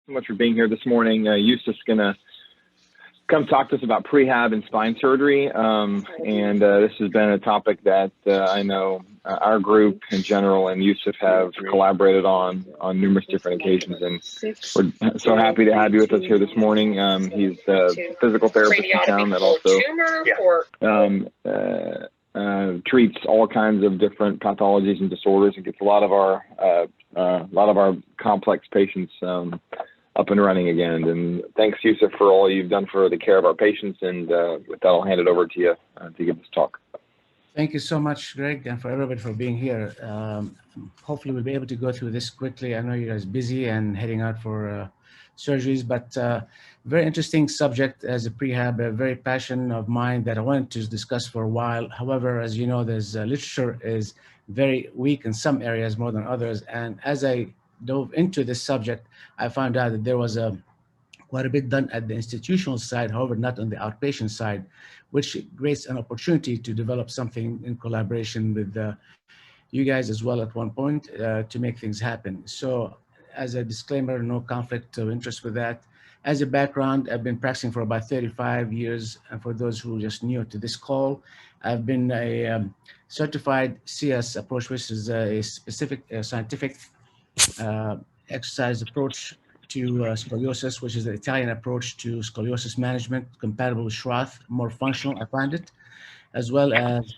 So much for being here this morning. Yousef's going to come talk to us about prehab and spine surgery. This has been a topic that I know our group in general and Yousef have collaborated on numerous different occasions. And we're so happy to have you with us here this morning. He's a physical therapist in town that also treats all kinds of different pathologies and disorders and gets a lot of our complex patients up and running again. And thanks, Yousef, for all you've done for the care of our patients. And with that, I'll hand it over to you to give this talk. Thank you so much, Greg, and for everybody for being here. Hopefully we'll be able to go through this quickly. I know you guys are busy and heading out for surgeries, but very interesting subject as a prehab, a very passion of mine that I wanted to discuss for a while. However, as you know, there's literature is very weak in some areas more than others. And as I dove into this subject, I found out that there was quite a bit done at the institutional side, however, not on the outpatient side, which creates an opportunity to develop something in collaboration with you guys as well at one point to make things happen. So as a disclaimer, no conflict of interest with that. As a background, I've been practicing for about 35 years. And for those who are just new to this call, I've been a certified CS approach, which is a specific scientific exercise approach to scoliosis, which is the Italian approach to scoliosis management, compatible with Schroth, more functional, I find it, as well as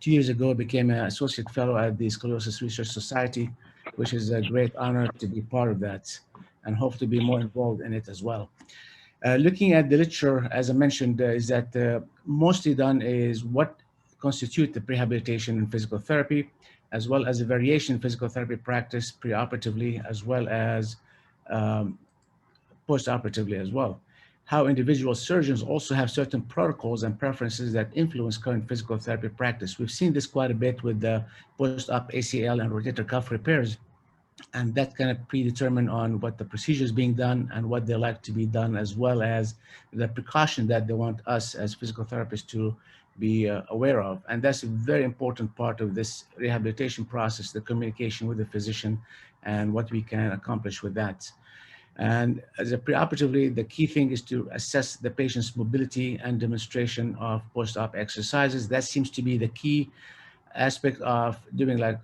2 years ago, I became an associate fellow at the Scoliosis Research Society, which is a great honor to be part of that and hope to be more involved in it as well. Looking at the literature, as I mentioned, is that mostly done is what constitute the prehabilitation in physical therapy, as well as a variation in physical therapy practice preoperatively, as well as postoperatively as well. How individual surgeons also have certain protocols and preferences that influence current physical therapy practice. We've seen this quite a bit with the post-op ACL and rotator cuff repairs, and that kind of predetermine on what the procedure is being done and what they like to be done, as well as the precaution that they want us as physical therapists to be aware of. And that's a very important part of this rehabilitation process, the communication with the physician and what we can accomplish with that. And as a preoperatively, the key thing is to assess the patient's mobility and demonstration of post-op exercises. That seems to be the key aspect of doing like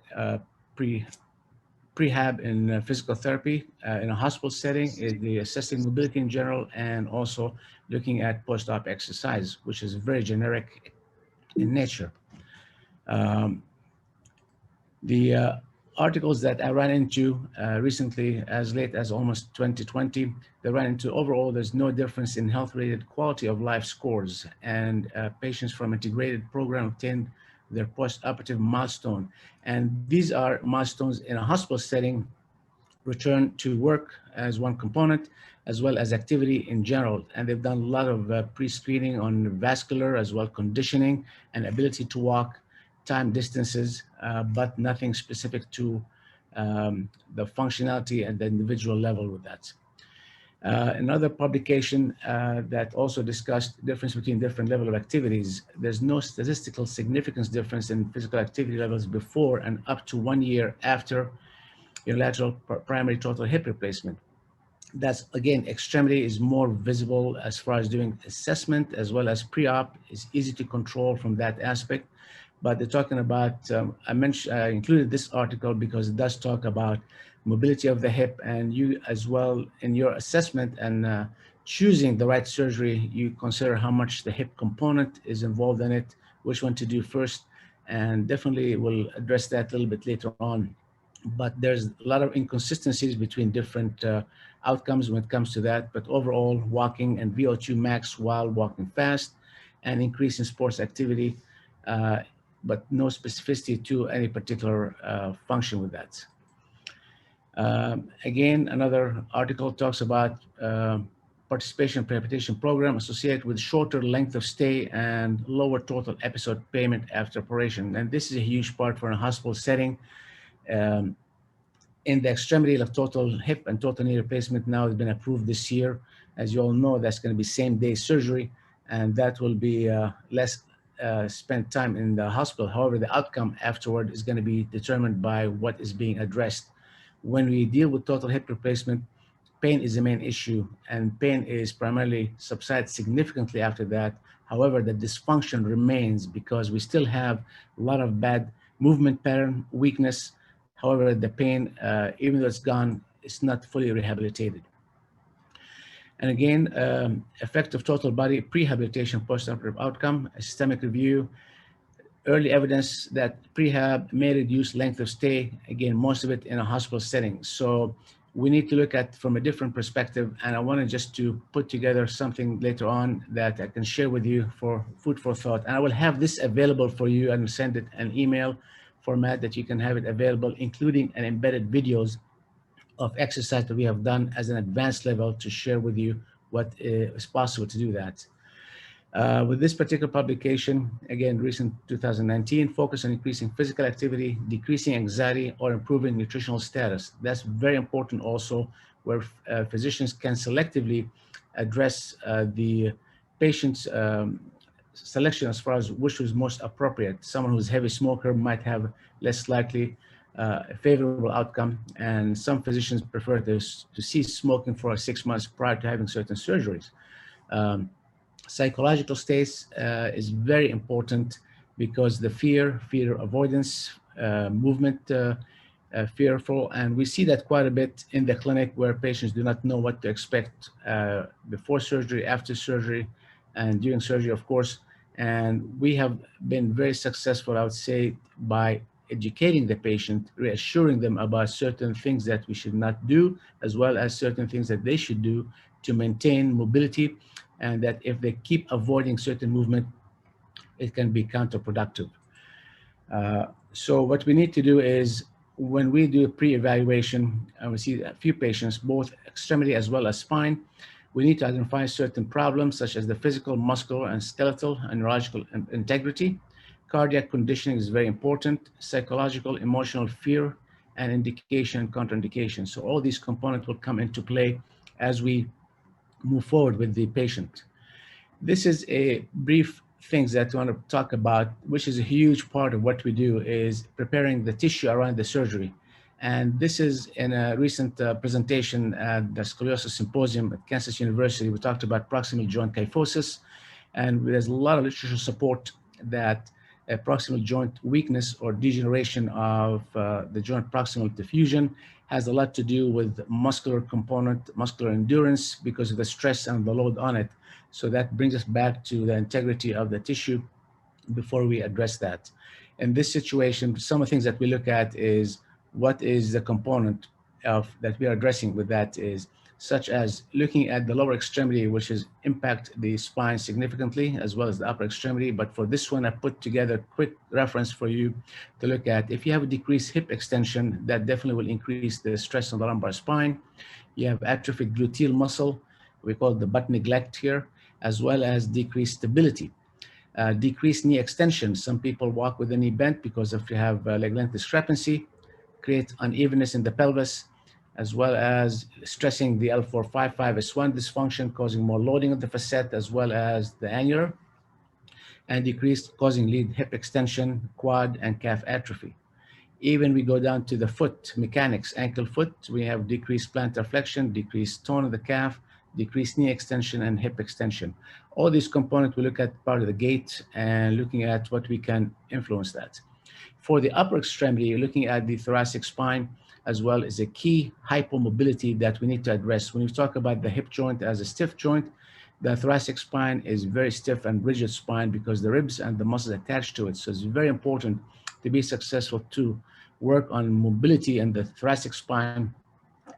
prehab in physical therapy in a hospital setting, is the assessing mobility in general, and also looking at post-op exercise, which is very generic in nature. The articles that I ran into recently, as late as almost 2020, they ran into overall there's no difference in health-related quality of life scores, and patients from integrated program obtained their post-operative milestone. And these are milestones in a hospital setting, return to work as one component, as well as activity in general. And they've done a lot of pre-screening on vascular as well, conditioning and ability to walk, time distances, but nothing specific to the functionality at the individual level with that. Another publication that also discussed the difference between different level of activities. There's no statistical significance difference in physical activity levels before and up to 1 year after unilateral primary total hip replacement. That's, again, extremity is more visible as far as doing assessment, as well as pre-op is easy to control from that aspect. But they're talking about, I included this article because it does talk about mobility of the hip, and you as well in your assessment and choosing the right surgery, you consider how much the hip component is involved in it, which one to do first, and definitely we'll address that a little bit later on. But there's a lot of inconsistencies between different outcomes when it comes to that. But overall, walking and VO2 max while walking fast, and increase in sports activity, but no specificity to any particular function with that. Again, another article talks about participation in prehabilitation program associated with shorter length of stay and lower total episode payment after operation. And this is a huge part for a hospital setting. In the extremity of total hip and total knee replacement now has been approved this year. As you all know, that's going to be same day surgery, and that will be less spent time in the hospital. However, the outcome afterward is going to be determined by what is being addressed. When we deal with total hip replacement, pain is the main issue, and pain is primarily subsides significantly after that. However, the dysfunction remains because we still have a lot of bad movement pattern, weakness. However, the pain, even though it's gone, it's not fully rehabilitated. And again, effective total body prehabilitation postoperative outcome, a systemic review, early evidence that prehab may reduce length of stay, again, most of it in a hospital setting. So we need to look at from a different perspective, and I wanted just to put together something later on that I can share with you for food for thought. And I will have this available for you and send it an email format that you can have it available, including an embedded videos of exercise that we have done as an advanced level to share with you what is possible to do that. With this particular publication, again, recent 2019, focus on increasing physical activity, decreasing anxiety, or improving nutritional status. That's very important also, where physicians can selectively address the patient's selection as far as which was most appropriate. Someone who's a heavy smoker might have less likely a favorable outcome, and some physicians prefer to cease smoking for 6 months prior to having certain surgeries. Psychological states is very important because the fear avoidance, movement fearful, and we see that quite a bit in the clinic where patients do not know what to expect before surgery, after surgery, and during surgery, of course. And we have been very successful, I would say, by educating the patient, reassuring them about certain things that we should not do, as well as certain things that they should do to maintain mobility, and that if they keep avoiding certain movement, it can be counterproductive. So what we need to do is, when we do a pre-evaluation, and we see a few patients, both extremity as well as spine, we need to identify certain problems such as the physical, muscular, and skeletal and neurological integrity. Cardiac conditioning is very important, psychological, emotional fear, and indication and contraindication. So all these components will come into play as we move forward with the patient. This is a brief things that I want to talk about, which is a huge part of what we do, is preparing the tissue around the surgery. And this is in a recent presentation at the Scoliosis Symposium at Kansas University. We talked about proximal joint kyphosis, and there's a lot of literature support that proximal joint weakness or degeneration of the joint proximal diffusion has a lot to do with muscular component, muscular endurance, because of the stress and the load on it. So that brings us back to the integrity of the tissue before we address that. In this situation, some of the things that we look at is what is the component of that we are addressing with that, is such as looking at the lower extremity, which is impact the spine significantly, as well as the upper extremity. But for this one, I put together a quick reference for you to look at. If you have a decreased hip extension, that definitely will increase the stress on the lumbar spine. You have atrophied gluteal muscle, we call it the butt neglect here, as well as decreased stability. Decreased knee extension. Some people walk with the knee bent because if you have leg length discrepancy, create unevenness in the pelvis, as well as stressing the L4-5-5-S1 dysfunction, causing more loading of the facet, as well as the annular, and decreased causing lead hip extension, quad, and calf atrophy. Even we go down to the foot mechanics, ankle foot, we have decreased plantar flexion, decreased tone of the calf, decreased knee extension, and hip extension. All these components, we look at part of the gait and looking at what we can influence that. For the upper extremity, you're looking at the thoracic spine, as well as a key hypermobility that we need to address. When we talk about the hip joint as a stiff joint, the thoracic spine is very stiff and rigid spine because the ribs and the muscles attached to it. So it's very important to be successful to work on mobility in the thoracic spine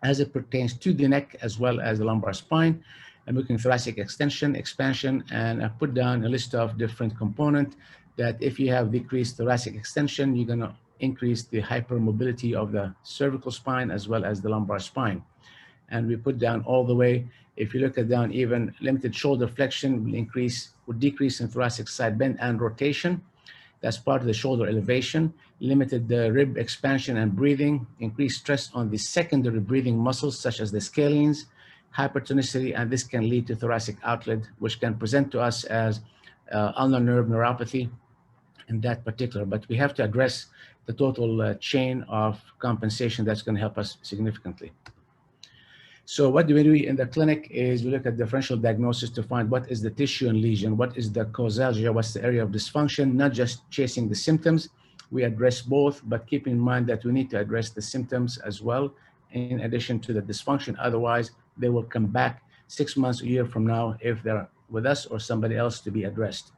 as it pertains to the neck as well as the lumbar spine. I'm looking at thoracic extension, expansion, and I put down a list of different components that if you have decreased thoracic extension, you're going to increase the hypermobility of the cervical spine as well as the lumbar spine. And we put down all the way, if you look at down, even limited shoulder flexion will decrease in thoracic side bend and rotation. That's part of the shoulder elevation. Limited the rib expansion and breathing, increased stress on the secondary breathing muscles such as the scalenes, hypertonicity, and this can lead to thoracic outlet, which can present to us as ulnar nerve neuropathy in that particular. But we have to address the total chain of compensation that's going to help us significantly. So what do we do in the clinic is we look at differential diagnosis to find what is the tissue and lesion, what is the causalgia, what's the area of dysfunction, not just chasing the symptoms. We address both, but keep in mind that we need to address the symptoms as well, in addition to the dysfunction. Otherwise, they will come back 6 months, a year from now, if they're with us or somebody else to be addressed.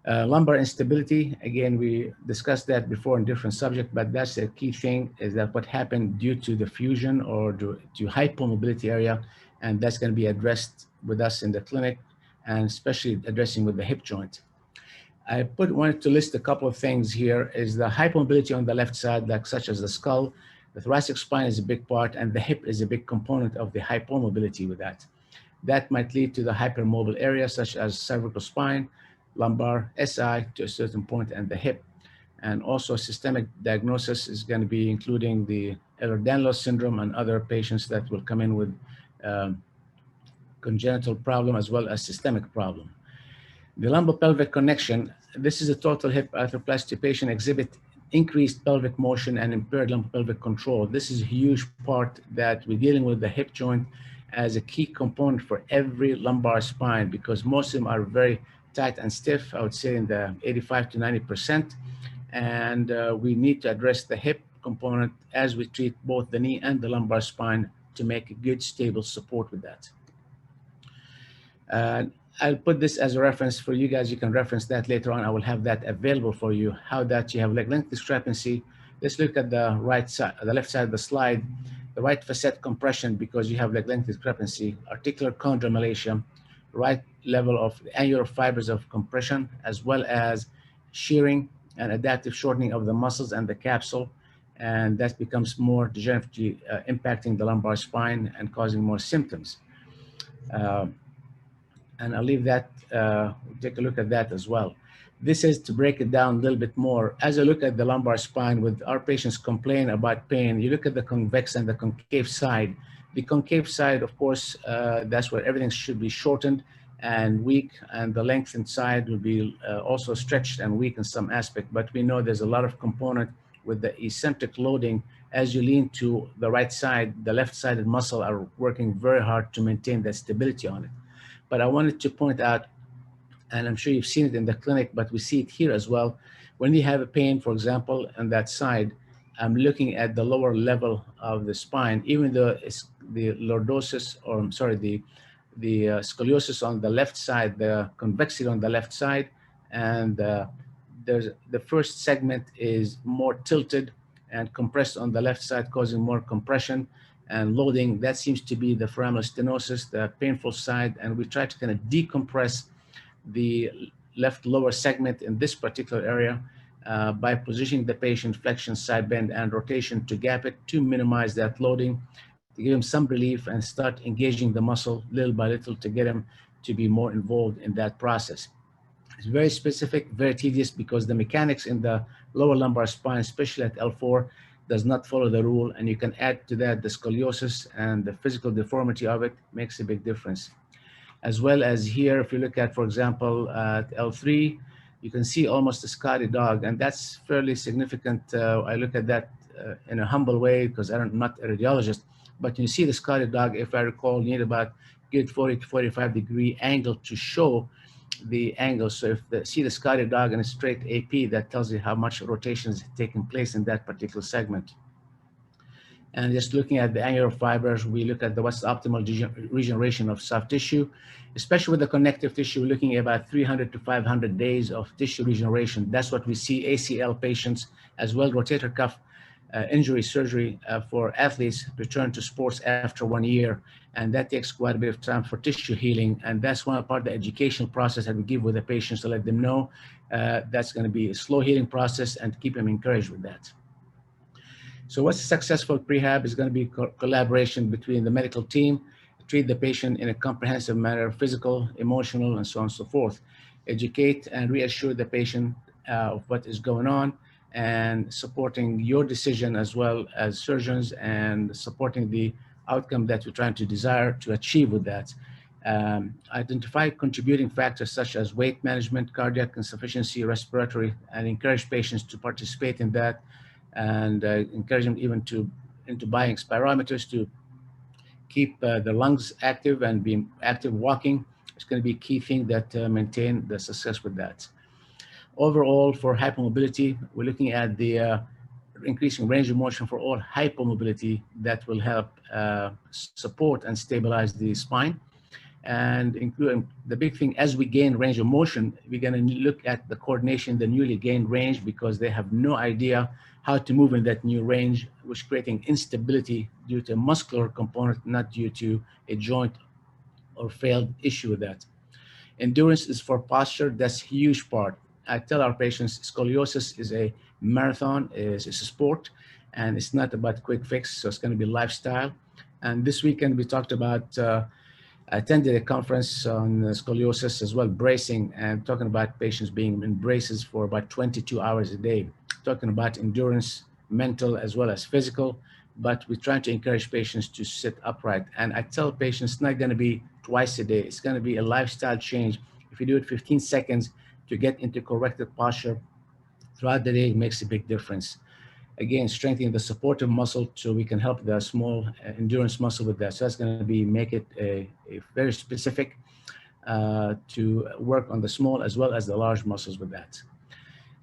Lumbar instability, again, we discussed that before in different subjects, but that's a key thing, is that what happened due to the fusion or to hypermobility area, and that's going to be addressed with us in the clinic, and especially addressing with the hip joint. I wanted to list a couple of things here. Is the hypermobility on the left side, like such as the skull, the thoracic spine is a big part, and the hip is a big component of the hypermobility with that. That might lead to the hypermobile area, such as cervical spine, lumbar, SI to a certain point, and the hip. And also systemic diagnosis is going to be including the Ehlers-Danlos syndrome and other patients that will come in with congenital problem as well as systemic problem. The lumbar-pelvic connection, this is a total hip arthroplasty patient exhibit increased pelvic motion and impaired lumbar-pelvic control. This is a huge part that we're dealing with the hip joint as a key component for every lumbar spine, because most of them are very tight and stiff, I would say in the 85 to 90%. And we need to address the hip component as we treat both the knee and the lumbar spine to make a good, stable support with that. I'll put this as a reference for you guys. You can reference that later on. I will have that available for you, how that you have leg length discrepancy. Let's look at the right side, the left side of the slide, the right facet compression because you have leg length discrepancy, articular chondromalacia, right level of annular fibers of compression, as well as shearing and adaptive shortening of the muscles and the capsule. And that becomes more degeneratively impacting the lumbar spine and causing more symptoms. And I'll leave that, take a look at that as well. This is to break it down a little bit more. As I look at the lumbar spine, with our patients complain about pain, you look at the convex and the concave side. The concave side, of course, that's where everything should be shortened and weak, and the lengthened side will be also stretched and weak in some aspect. But we know there's a lot of component with the eccentric loading. As you lean to the right side, the left-sided muscle are working very hard to maintain that stability on it. But I wanted to point out, and I'm sure you've seen it in the clinic, but we see it here as well. When you have a pain, for example, on that side, I'm looking at the lower level of the spine, even though it's the lordosis, or I'm sorry, the scoliosis on the left side, the convexity on the left side, and there's the first segment is more tilted and compressed on the left side, causing more compression and loading. That seems to be the foraminal stenosis, the painful side, and we try to kind of decompress the left lower segment in this particular area by positioning the patient flexion, side bend, and rotation to gap it to minimize that loading, to give him some relief and start engaging the muscle little by little to get him to be more involved in that process. It's very specific, very tedious, because the mechanics in the lower lumbar spine, especially at L4, does not follow the rule, and you can add to that the scoliosis and the physical deformity of it makes a big difference. As well as here, if you look at, for example, at L3, you can see almost a Scotty dog, and that's fairly significant. I look at that in a humble way because I'm not a radiologist, but you see the Scotty dog, if I recall, you need about good 40 to 45 degree angle to show the angle. So if see the Scotty dog in a straight AP, that tells you how much rotation is taking place in that particular segment. And just looking at the annular fibers, we look at what's the optimal regeneration of soft tissue, especially with the connective tissue. We're looking at about 300 to 500 days of tissue regeneration. That's what we see ACL patients, as well rotator cuff injury surgery for athletes return to sports after 1 year. And that takes quite a bit of time for tissue healing. And that's one part of the educational process that we give with the patients to let them know that's going to be a slow healing process and keep them encouraged with that. So what's a successful prehab is going to be collaboration between the medical team, treat the patient in a comprehensive manner, physical, emotional, and so on and so forth. Educate and reassure the patient of what is going on, and supporting your decision as well as surgeons, and supporting the outcome that you're trying to desire to achieve with that. Identify contributing factors such as weight management, cardiac insufficiency, respiratory, and encourage patients to participate in that, and encourage them even into buying spirometers to keep the lungs active and be active walking. It's going to be a key thing that maintain the success with that. Overall, for hypermobility, we're looking at the increasing range of motion for all hypermobility that will help support and stabilize the spine. And including the big thing, as we gain range of motion, we're going to look at the coordination, the newly gained range, because they have no idea how to move in that new range, which creating instability due to a muscular component, not due to a joint or failed issue with that. Endurance is for posture. That's a huge part. I tell our patients scoliosis is a marathon, is a sport, and it's not about quick fix. So it's going to be lifestyle. And this weekend we talked about, I attended a conference on scoliosis as well, bracing, and talking about patients being in braces for about 22 hours a day, talking about endurance, mental as well as physical, but we're trying to encourage patients to sit upright. And I tell patients it's not going to be twice a day. It's going to be a lifestyle change. If you do it 15 seconds to get into corrected posture throughout the day, it makes a big difference. Again, strengthening the supportive muscle so we can help the small endurance muscle with that. So that's going to be make it a very specific to work on the small as well as the large muscles with that.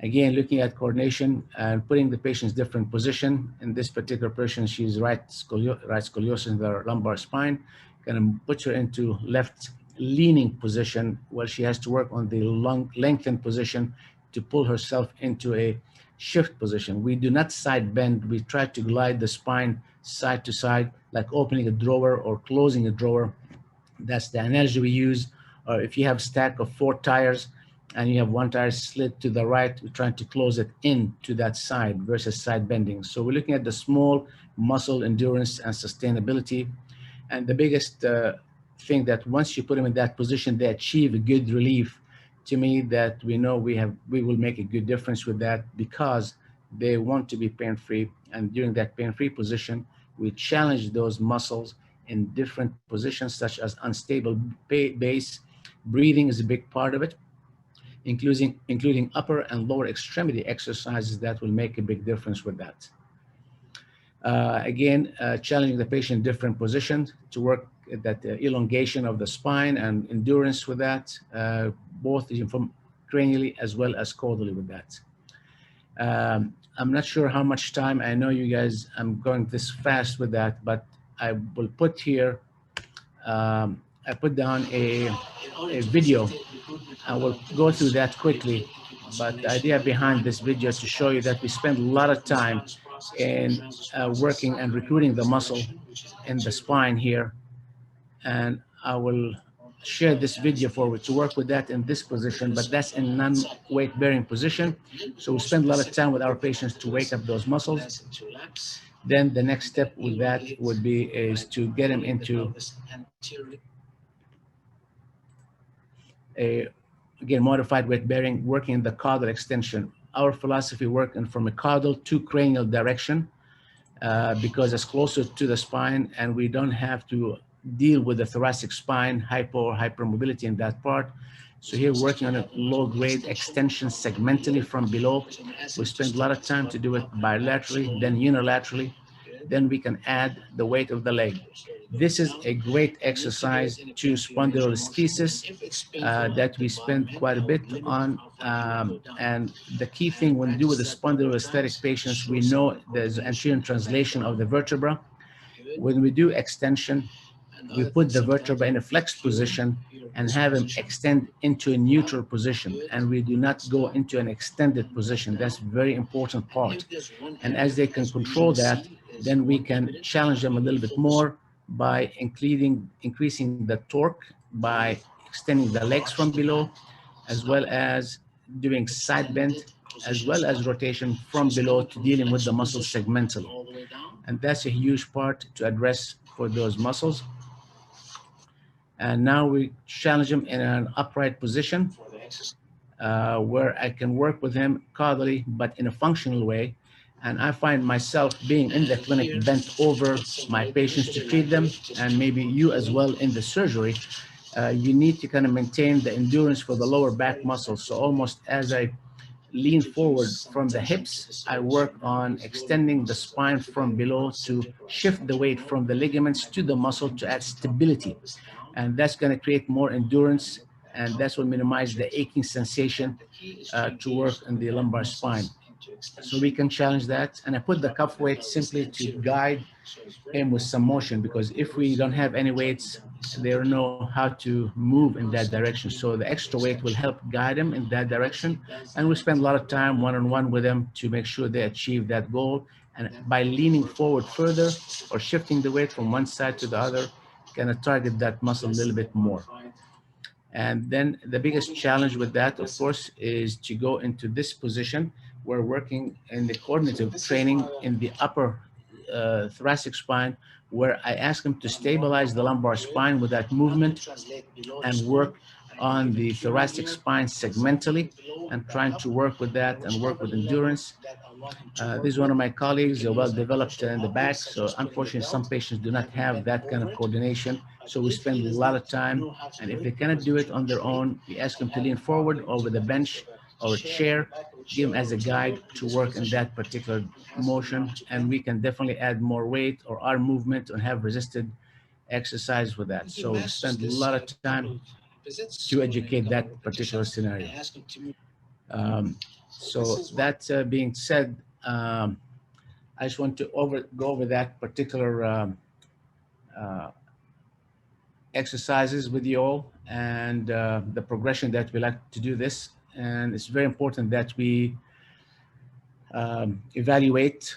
Again, looking at coordination and putting the patient's different position. In this particular person, she's right scoliosis in the lumbar spine. Going to put her into left leaning position where she has to work on the long lengthened position to pull herself into a shift position. We do not side bend. We try to glide the spine side to side, like opening a drawer or closing a drawer. That's the analogy we use. Or if you have a stack of 4 tires and you have one tire slid to the right, we're trying to close it in to that side versus side bending. So we're looking at the small muscle endurance and sustainability. And the biggest thing that once you put them in that position, they achieve a good relief. To me, that we know we will make a good difference with that because they want to be pain-free. And during that pain-free position, we challenge those muscles in different positions, such as unstable base. Breathing is a big part of it, including upper and lower extremity exercises that will make a big difference with that. Again, challenging the patient in different positions to work at that elongation of the spine and endurance with that, both from cranially as well as caudally with that. I'm not sure how much time, I know you guys, I'm going this fast with that, but I will put here, I put down a video. I will go through that quickly, but the idea behind this video is to show you that we spend a lot of time in working and recruiting the muscle in the spine here. And I will share this video forward to work with that in this position, but that's in non-weight bearing position. So we spend a lot of time with our patients to wake up those muscles. Then the next step with that would be is to get them into a, again, modified weight bearing, working in the caudal extension. Our philosophy working from a caudal to cranial direction because it's closer to the spine and we don't have to deal with the thoracic spine, hypermobility in that part. So here working on a low grade extension segmentally from below. We spend a lot of time to do it bilaterally, then unilaterally. Then we can add the weight of the leg. This is a great exercise to spondylolisthesis that we spend quite a bit on. And the key thing when we do with the spondylolisthetic patients, we know there's anterior translation of the vertebra. When we do extension, we put the vertebra in a flexed position and have them extend into a neutral position. And we do not go into an extended position. That's a very important part. And as they can control that, then we can challenge them a little bit more by increasing the torque by extending the legs from below, as well as doing side bend, as well as rotation from below to dealing with the muscle segmentally. And that's a huge part to address for those muscles. And now we challenge them in an upright position where I can work with him caudally, but in a functional way. And I find myself being in the clinic bent over my patients to treat them, and maybe you as well in the surgery. You need to kind of maintain the endurance for the lower back muscles. So almost as I lean forward from the hips, I work on extending the spine from below to shift the weight from the ligaments to the muscle to add stability. And that's going to create more endurance, and that's what minimize the aching sensation to work in the lumbar spine. So we can challenge that. And I put the cuff weight simply to guide him with some motion, because if we don't have any weights, they don't know how to move in that direction. So the extra weight will help guide him in that direction. And we spend a lot of time one-on-one with them to make sure they achieve that goal. And by leaning forward further or shifting the weight from one side to the other, kind of target that muscle a little bit more. And then the biggest challenge with that, of course, is to go into this position. We're working in the coordinative training in the upper thoracic spine, where I ask them to stabilize the lumbar spine with that movement and work on the thoracic spine segmentally, and trying to work with that and work with endurance. This is one of my colleagues, they're well developed in the back. So unfortunately, some patients do not have that kind of coordination. So we spend a lot of time. And if they cannot do it on their own, we ask them to lean forward over the bench or a chair, give them as a guide to work in that particular motion. And we can definitely add more weight or arm movement and have resisted exercise with that. So we spend a lot of time to educate that particular scenario. So that being said, I just want to go over that particular exercises with you all, and the progression that we like to do this. And it's very important that we evaluate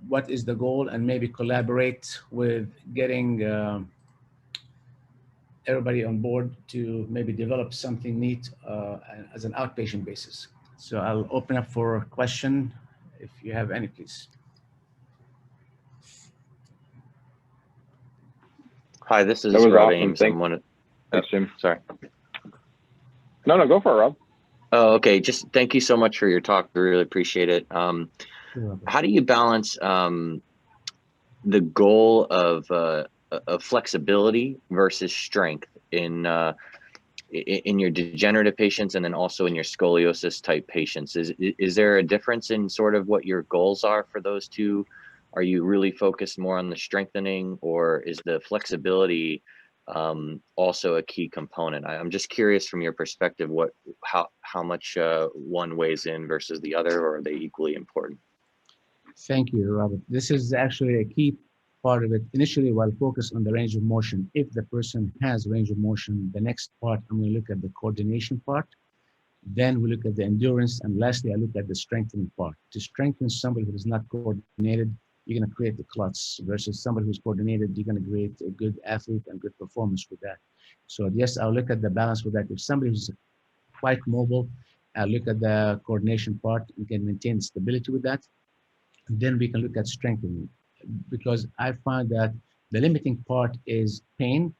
what is the goal, and maybe collaborate with getting everybody on board to maybe develop something neat as an outpatient basis. So I'll open up for a question if you have any, please. Hi, this is That was Rob awesome. Ames. Thanks, Jim. Sorry. No, go for it, Rob. Oh, okay. Just thank you so much for your talk. I really appreciate it. How do you balance the goal of flexibility versus strength in your degenerative patients, and then also in your scoliosis type patients? Is there a difference in sort of what your goals are for those two? Are you really focused more on the strengthening, or is the flexibility also a key component? I'm just curious from your perspective, how much one weighs in versus the other, or are they equally important? Thank you, Robert. This is actually a key part of it. Initially, we'll focus on the range of motion. If the person has range of motion, the next part, I'm going to look at the coordination part. Then we look at the endurance. And lastly, I look at the strengthening part. To strengthen somebody who is not coordinated, you're going to create the clots, versus somebody who's coordinated, you're going to create a good athlete and good performance with that. So yes, I'll look at the balance with that. If somebody who's quite mobile, I'll look at the coordination part. You can maintain stability with that. And then we can look at strengthening, because I find that the limiting part is pain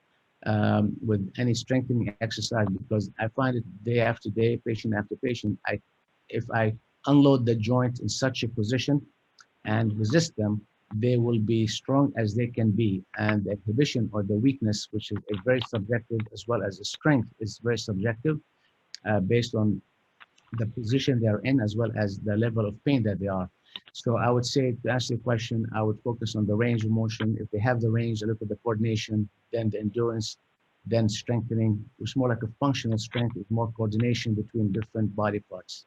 with any strengthening exercise, because I find it day after day, patient after patient, if I unload the joint in such a position and resist them, they will be strong as they can be. And the inhibition or the weakness, which is very subjective, as well as the strength is very subjective based on the position they are in, as well as the level of pain that they are. So I would say, to answer the question, I would focus on the range of motion. If they have the range, I look at the coordination, then the endurance, then strengthening. It's more like a functional strength with more coordination between different body parts.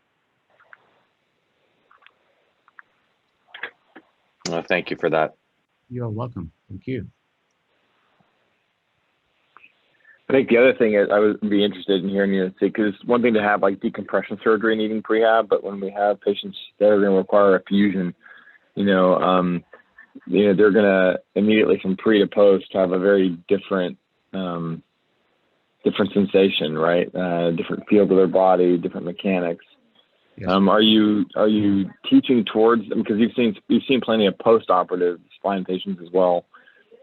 Thank you for that. You're welcome. Thank you. I think the other thing is I would be interested in hearing you say, because it's one thing to have like decompression surgery needing prehab, but when we have patients that are going to require a fusion, they're going to immediately from pre to post have a very different sensation, right? Different feel to their body, different mechanics. Yes. Are you teaching towards them, because you've seen plenty of post-operative spine patients as well?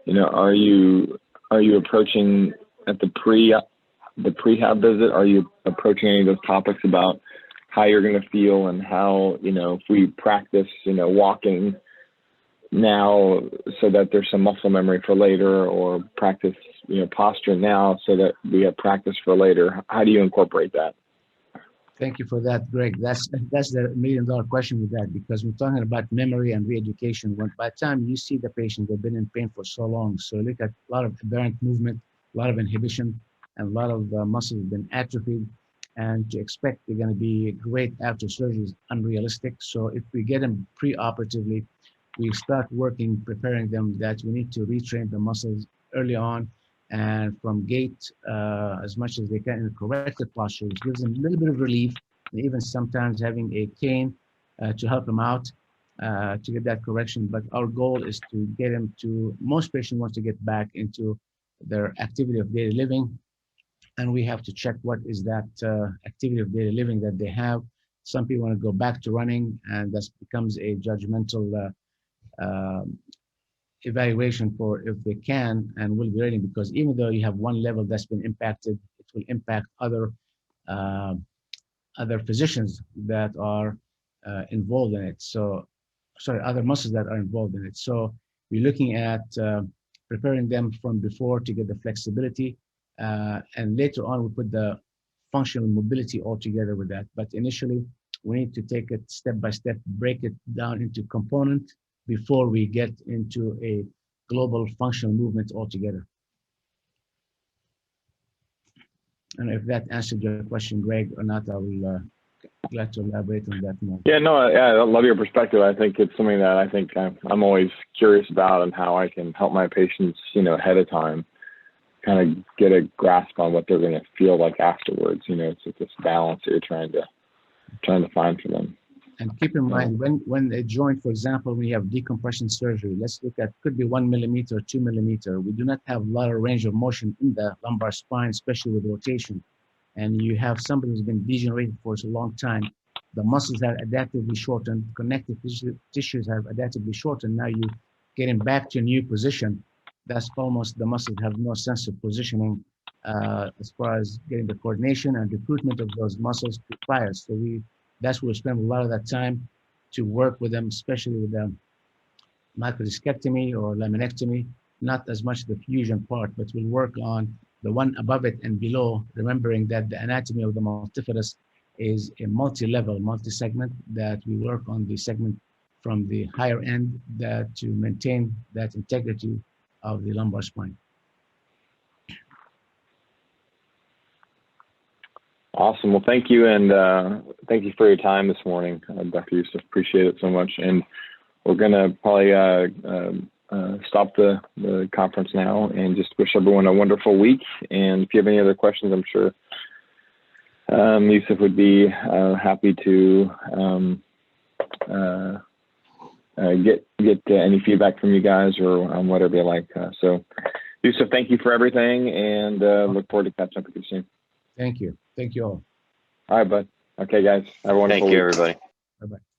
Are you approaching at the prehab visit? Are you approaching any of those topics about how you're going to feel, and how if we practice walking now so that there's some muscle memory for later, or practice posture now so that we have practice for later? How do you incorporate that? Thank you for that, Greg. That's the million-dollar question with that, because we're talking about memory and re-education. When by the time you see the patient, they've been in pain for so long. So look at a lot of aberrant movement, a lot of inhibition, and a lot of muscles have been atrophied. And to expect they're going to be great after surgery is unrealistic. So if we get them pre-operatively, we start working, preparing them that we need to retrain the muscles early on, and from gait as much as they can in corrected posture, which gives them a little bit of relief, and even sometimes having a cane to help them out to get that correction. But our goal is to get them to, most patients want to get back into their activity of daily living, and we have to check what is that activity of daily living that they have. Some people want to go back to running, and that becomes a judgmental evaluation for if they can and will be ready, because even though you have one level that's been impacted, it will impact other physicians that are involved in it. So, sorry, other muscles that are involved in it. So we're looking at preparing them from before to get the flexibility, and later on we put the functional mobility all together with that. But initially, we need to take it step by step, break it down into components before we get into a global functional movement altogether. And if that answered your question, Greg, or not, I will glad to elaborate on that more. Yeah, no, I love your perspective. I think it's something that I think I'm always curious about, and how I can help my patients, ahead of time, kind of get a grasp on what they're going to feel like afterwards. It's this balance that you're trying to find for them. And keep in mind, when a joint, for example, we have decompression surgery, let's look at, could be 1 millimeter, 2 millimeter. We do not have a lot of range of motion in the lumbar spine, especially with rotation. And you have somebody who's been degenerated for a long time. The muscles have adaptively shortened, connective tissues have adaptively shortened. Now you getting back to a new position. That's almost, the muscles have no sense of positioning as far as getting the coordination and recruitment of those muscles to pliers. So that's where we spend a lot of that time to work with them, especially with the microdiscectomy or laminectomy, not as much the fusion part, but we'll work on the one above it and below, remembering that the anatomy of the multifidus is a multi-level, multi-segment, that we work on the segment from the higher end that to maintain that integrity of the lumbar spine. Awesome. Well, thank you. And thank you for your time this morning, Dr. Yousef. Appreciate it so much. And we're going to probably stop the conference now and just wish everyone a wonderful week. And if you have any other questions, I'm sure Yousef would be happy to get any feedback from you guys, or whatever you like. So Yousef, thank you for everything, and look forward to catching up with you soon. Thank you. Thank you all. All right, bud. Okay, guys. Have a wonderful week. Thank you, everybody. Bye-bye.